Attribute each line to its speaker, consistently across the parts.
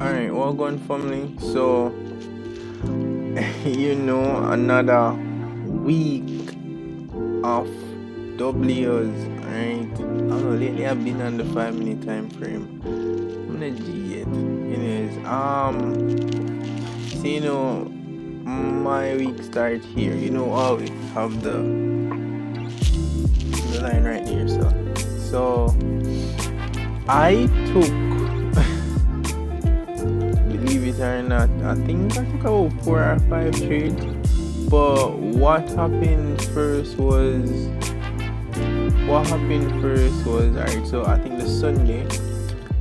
Speaker 1: Alright, well going family. So another week of W's, right? I don't know, lately I've been on the 5 minute time frame. I'm gonna G it. Anyways, so my week starts here. Always have the line right here, so I took, believe it or not, I think I took about 4 or 5 trades. But what happened first was alright. So I think the Sunday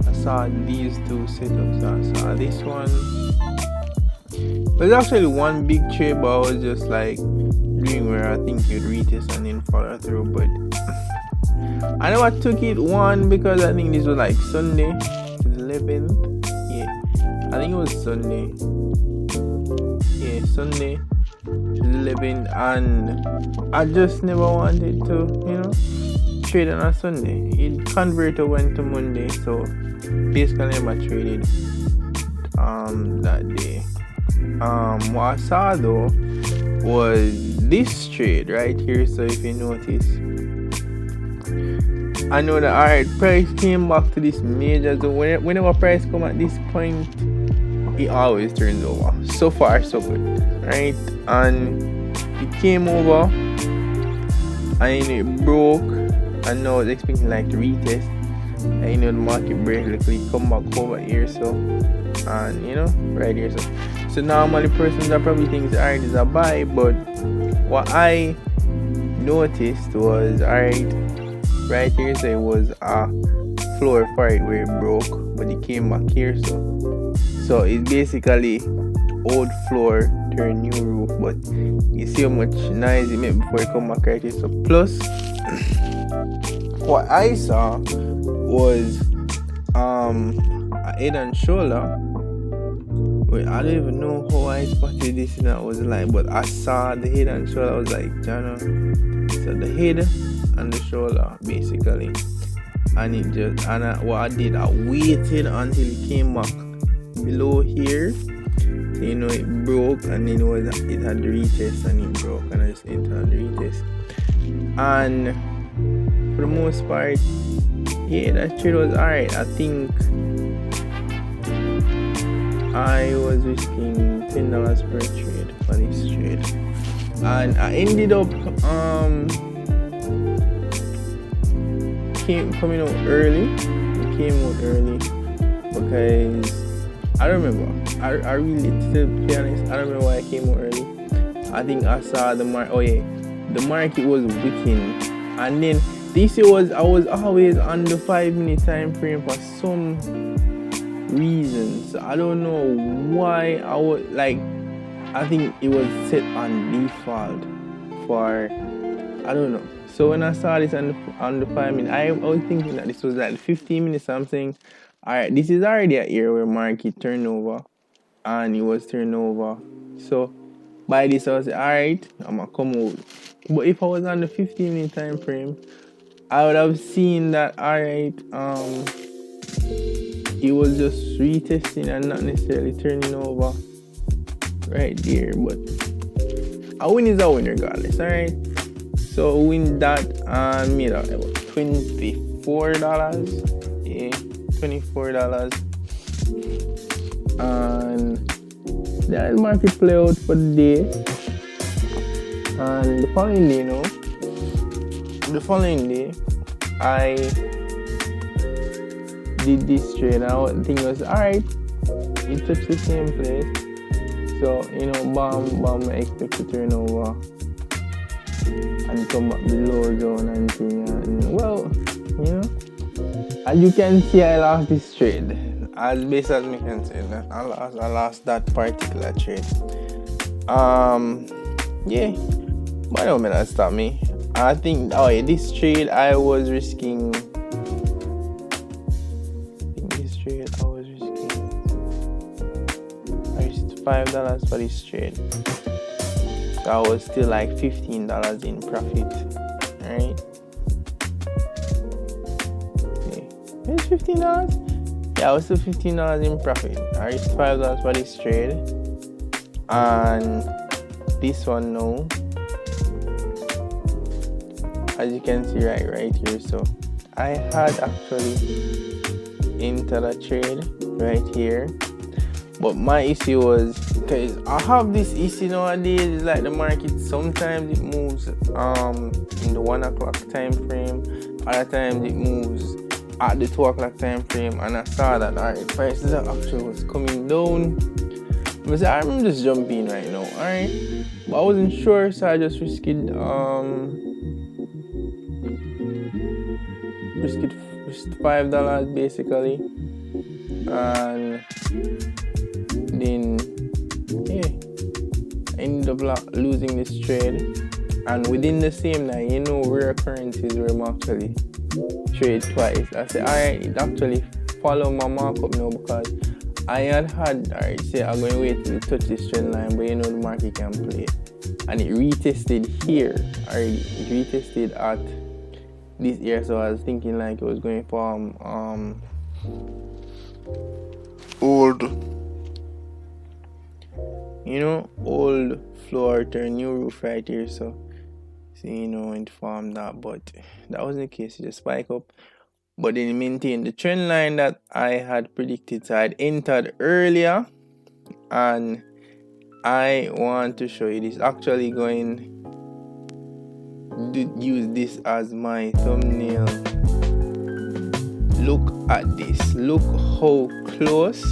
Speaker 1: I saw these two setups. I saw this one. There's actually one big trade, but I was just like doing where I think you'd retest and then follow through. But I never took it one because I think this was like Sunday, 11th. Yeah, I think it was Sunday. Yeah, Sunday 11, and I just never wanted to, trade on a Sunday. It converted went to Monday, so basically I never traded that day. What I saw though was this trade right here. So if you notice, I know that alright, price came back to this major. So whenever price come at this point, it always turns over. So far so good, right? And it came over and it broke, and now it's expecting like to retest, and the market break, literally come back over here, so, and right here, so normally persons are probably thinks alright is a buy, but what I noticed was alright right here, so it was a floor for it where it broke, but it came back here, so it's basically old floor turn new roof. But you see how much noise it made before it come back right here. So plus what I saw was a head and shoulder. Wait, I don't even know how I spotted this, and I was like, but I saw the head and shoulder. I was like, Jano. So the head and the shoulder basically, and it just, and what I did, I waited until it came back below here. It broke, and then it had the retest, and it broke, and I just entered the retest. And for the most part, yeah, that trade was alright. I think I was risking $10 per trade for this trade, and I ended up coming out early. It came out early because I don't remember. I really, to be honest, I don't remember why I came out early. I think I saw the market. Oh yeah, the market was wicking, and then I was always on the 5 minute time frame for some reason. So I don't know why I was like. I think it was set on default for, I don't know. So when I saw this on the 5 minute, I was thinking that this was like 15 minutes something. Alright, this is already a area where market turnover, and it was turnover. So by this I was like, alright, I'm gonna come out. But if I was on the 15 minute time frame, I would have seen that alright, it was just retesting and not necessarily turning over right there. But a win is a win regardless, alright. So win that and made out about $24. Yeah. $24, and that market play out for the day. And the following day, I did this trade. And the thing was, alright, it touched the same place, so bam, I expect to turn over and come back below zone and thing, and well, as you can see, I lost this trade. As best as me can say that I lost that particular trade. Yeah, but don't make that stop me. I think this trade I was risking. I risked $5 for this trade. So I was still like $15 in profit, right? Okay. It's $15. Yeah, I was still $15 in profit. I reached $5 for this trade, and this one now, as you can see right here. So I had actually entered a trade right here, but my issue was because I have this issue nowadays. It's like the market sometimes it moves in the 1 o'clock time frame, other times it moves at the 2 o'clock time frame, and I saw that alright, prices actually was coming down. But I'm just jumping right now, alright. But I wasn't sure, so I just risked $5 basically, and then I ended up losing this trade. And within the same night, rare currencies where I'm actually trade twice. I said, alright, it actually follow my markup now, because I had alright, say I'm going to wait till it touch this trend line, but the market can play it. And it retested here already. It retested at this area, so I was thinking like it was going for old floor to a new roof right here. So inform that, but that wasn't the case. It just spike up, but then it maintained the trend line that I had predicted. So I had entered earlier, and I want to show you this. Actually going to use this as my thumbnail. Look at this. Look how close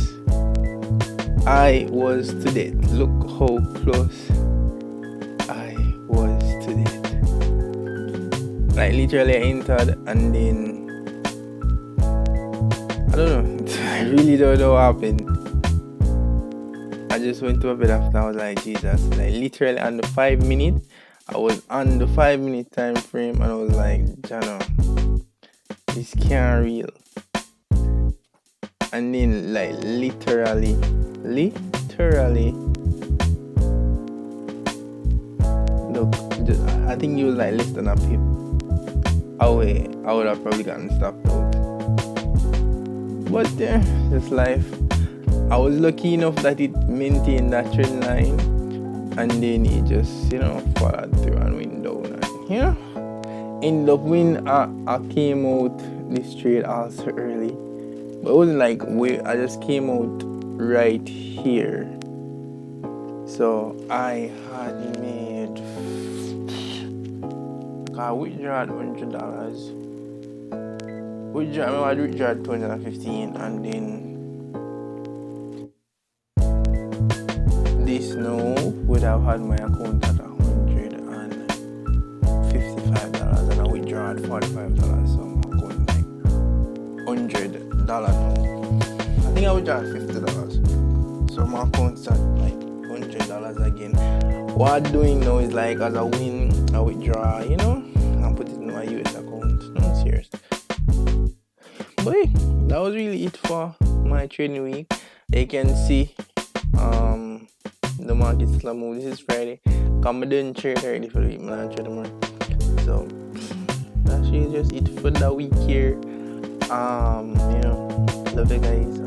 Speaker 1: I was to that. Look how close I was to that. Like literally I entered, and then I don't know. I really don't know what happened. I just went to a bed after. I was like, Jesus. Like literally on the 5 minute, I was on the 5 minute time frame, and I was like, Jano, this can't real. And then like literally, look, I think you was like less than a pip away. I would have probably gotten stopped out. But yeah, just life. I was lucky enough that it maintained that trend line, and then it just followed through and went down, and ended up when I came out this trade also early, but it wasn't like I just came out right here. So I had made, I withdrew $100. I withdrew 215, and then this now would have had my account at $155, and I withdraw at $45, so my account like $100 now. I think I withdraw at $50, so my account's at like $100 again. What I'm doing now is like, as I win, I withdraw, and put it in my US account. No, serious. But hey, that was really it for my trading week. You can see the market still move. This is Friday. Come done trade already for the week. I'm trade tomorrow. So that's really just it for the week here. Love you guys.